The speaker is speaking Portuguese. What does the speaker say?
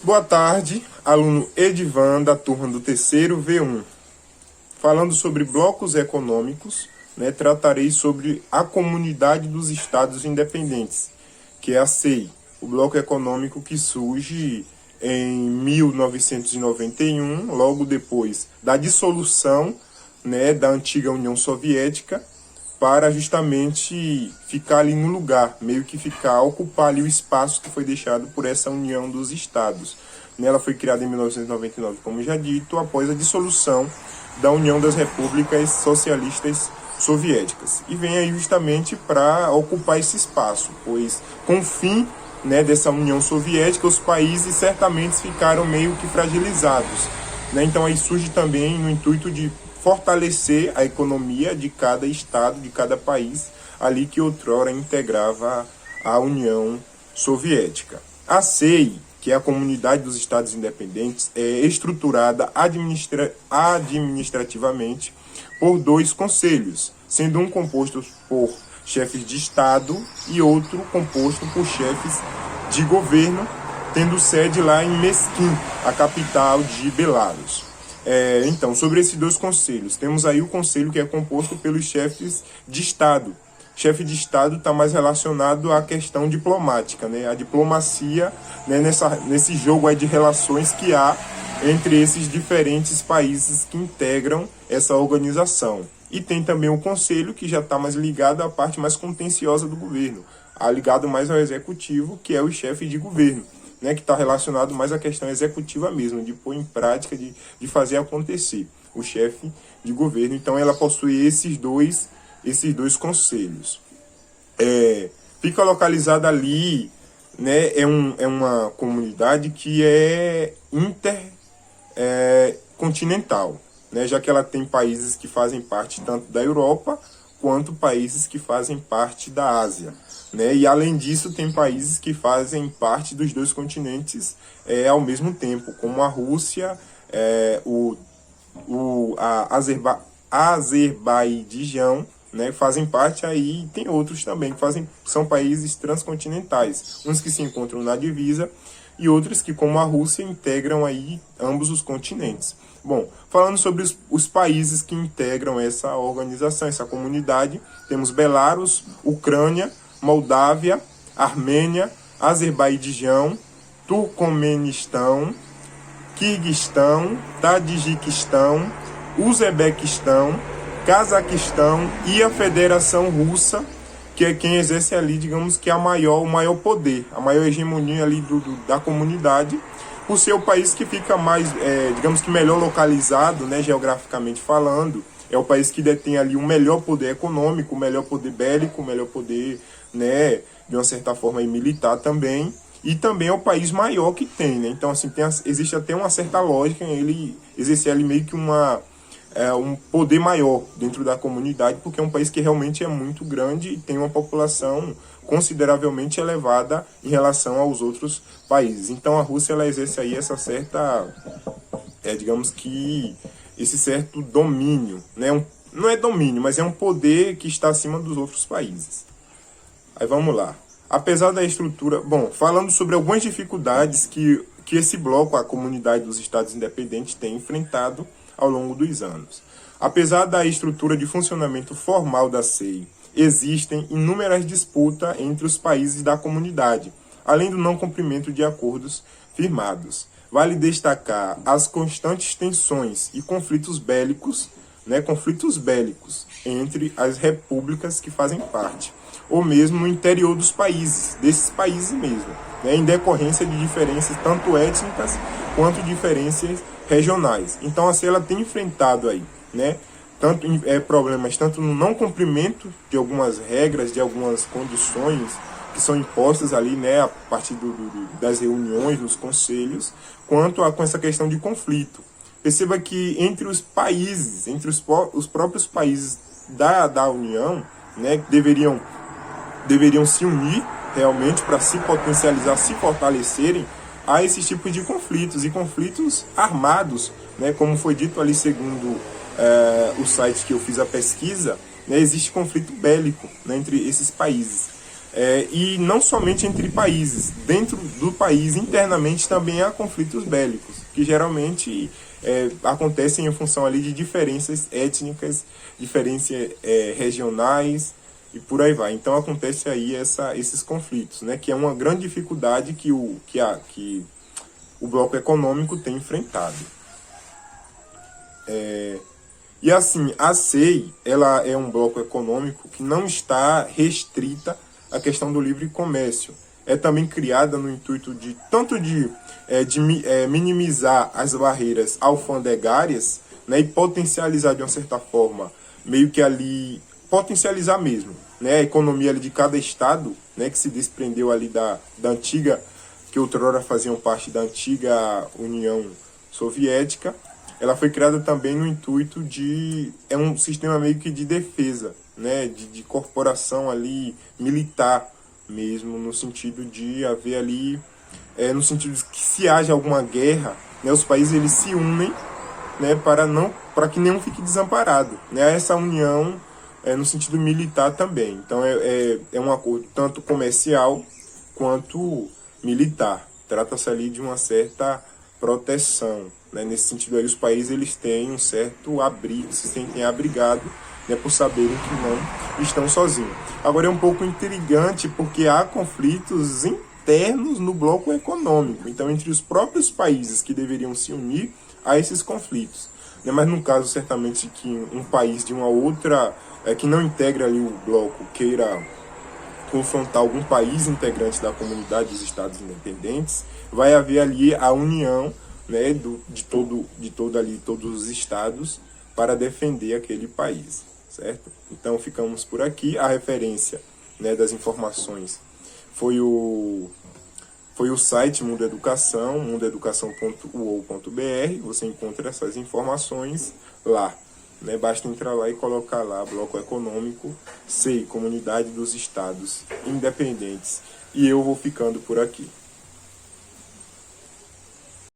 Boa tarde, aluno Edivan da turma do terceiro V1. Falando sobre blocos econômicos, tratarei sobre a Comunidade dos Estados Independentes, que é a CEI, o bloco econômico que surge em 1991, logo depois da dissolução da antiga União Soviética, para justamente ficar ali no lugar, meio que ocupar ali o espaço que foi deixado por essa União dos Estados. Ela foi criada em 1999, como já dito, após a dissolução da União das Repúblicas Socialistas Soviéticas. E vem aí justamente para ocupar esse espaço, pois com o fim dessa União Soviética, os países certamente ficaram meio que fragilizados. Então aí surge também no intuito de fortalecer a economia de cada estado, de cada país, ali que outrora integrava a União Soviética. A CEI, que é a Comunidade dos Estados Independentes, é estruturada administrativamente por dois conselhos, sendo um composto por chefes de Estado e outro composto por chefes de governo, tendo sede lá em Mesquim, a capital de Belarus. Então, sobre esses dois conselhos, temos aí o conselho que é composto pelos chefes de Estado. Chefe de Estado está mais relacionado à questão diplomática, a diplomacia nesse jogo aí de relações que há entre esses diferentes países que integram essa organização. E tem também o conselho que já está mais ligado à parte mais contenciosa do governo, ligado mais ao executivo, que é o chefe de governo, que está relacionado mais à questão executiva mesmo, de pôr em prática, de fazer acontecer, o chefe de governo. Então ela possui esses dois conselhos. Fica localizada ali, é uma comunidade que é intercontinental, já que ela tem países que fazem parte tanto da Europa quanto países que fazem parte da Ásia. E além disso tem países que fazem parte dos dois continentes ao mesmo tempo, como a Rússia, a Azerbaijão, fazem parte aí, e tem outros também que são países transcontinentais, uns que se encontram na divisa e outros que, como a Rússia, integram aí ambos os continentes. Bom, falando sobre os países que integram essa organização, essa comunidade, temos Belarus, Ucrânia, Moldávia, Armênia, Azerbaijão, Turcomenistão, Quirguistão, Tadiquistão, Uzbequistão, Cazaquistão e a Federação Russa, que é quem exerce ali, digamos que o maior poder, a maior hegemonia ali da comunidade, por ser o país que fica mais, digamos que melhor localizado, geograficamente falando. É o país que detém ali um melhor poder econômico, um melhor poder bélico, um melhor poder, de uma certa forma, militar também. E também é o país maior que tem, Então, assim, existe até uma certa lógica em ele exercer ali meio que um poder maior dentro da comunidade, porque é um país que realmente é muito grande e tem uma população consideravelmente elevada em relação aos outros países. Então, a Rússia, ela exerce aí essa certa, digamos que, esse certo domínio, não é domínio, mas é um poder que está acima dos outros países. Aí vamos lá. Apesar da estrutura... Bom, falando sobre algumas dificuldades que esse bloco, a Comunidade dos Estados Independentes, tem enfrentado ao longo dos anos. Apesar da estrutura de funcionamento formal da CEI, existem inúmeras disputas entre os países da comunidade, além do não cumprimento de acordos firmados. Vale destacar as constantes tensões e conflitos bélicos entre as repúblicas que fazem parte, ou mesmo no interior dos países, desses países mesmo, em decorrência de diferenças tanto étnicas quanto diferenças regionais. Então, assim, ela tem enfrentado aí, problemas tanto no não cumprimento de algumas regras, de algumas condições que são impostas ali, a partir das reuniões, nos conselhos, quanto com essa questão de conflito. Perceba que entre os países, entre os próprios países da União, deveriam se unir realmente para se potencializar, se fortalecerem a esses tipos de conflitos, e conflitos armados, como foi dito ali segundo o site que eu fiz a pesquisa, existe conflito bélico entre esses países. E não somente entre países, dentro do país, internamente também há conflitos bélicos, que geralmente acontecem em função ali de diferenças étnicas, diferenças regionais e por aí vai. Então acontece aí esses conflitos, né, que é uma grande dificuldade que o bloco econômico tem enfrentado. E assim, a CEI, ela é um bloco econômico que não está restrita à questão do livre comércio. É também criada no intuito de tanto de minimizar as barreiras alfandegárias, né, e potencializar de uma certa forma, meio que ali, potencializar mesmo, né, a economia ali de cada estado, né, que se desprendeu ali da antiga, que outrora faziam parte da antiga União Soviética. Ela foi criada também no intuito de... é um sistema meio que de defesa, né, de corporação ali militar mesmo, no sentido de haver ali, no sentido de que se haja alguma guerra, né, os países eles se unem, né, para que nenhum fique desamparado, né, essa união no sentido militar também. Então é um acordo tanto comercial quanto militar. Trata-se ali de uma certa proteção, né? Nesse sentido aí, os países eles têm um certo abrigo, se sentem abrigados, né, por saberem que não estão sozinhos. Agora é um pouco intrigante porque há conflitos internos no bloco econômico. Então, entre os próprios países que deveriam se unir, há esses conflitos, né? Mas no caso, certamente, que um país de uma outra, que não integra ali o bloco, queira confrontar algum país integrante da comunidade dos Estados Independentes, vai haver ali a união, né, de todos os estados para defender aquele país, certo? Então ficamos por aqui. A referência, né, das informações foi o site Mundo Educação, mundoeducação.uol.br. Você encontra essas informações lá, né? Basta entrar lá e colocar lá Bloco Econômico, CEI, Comunidade dos Estados Independentes. E eu vou ficando por aqui.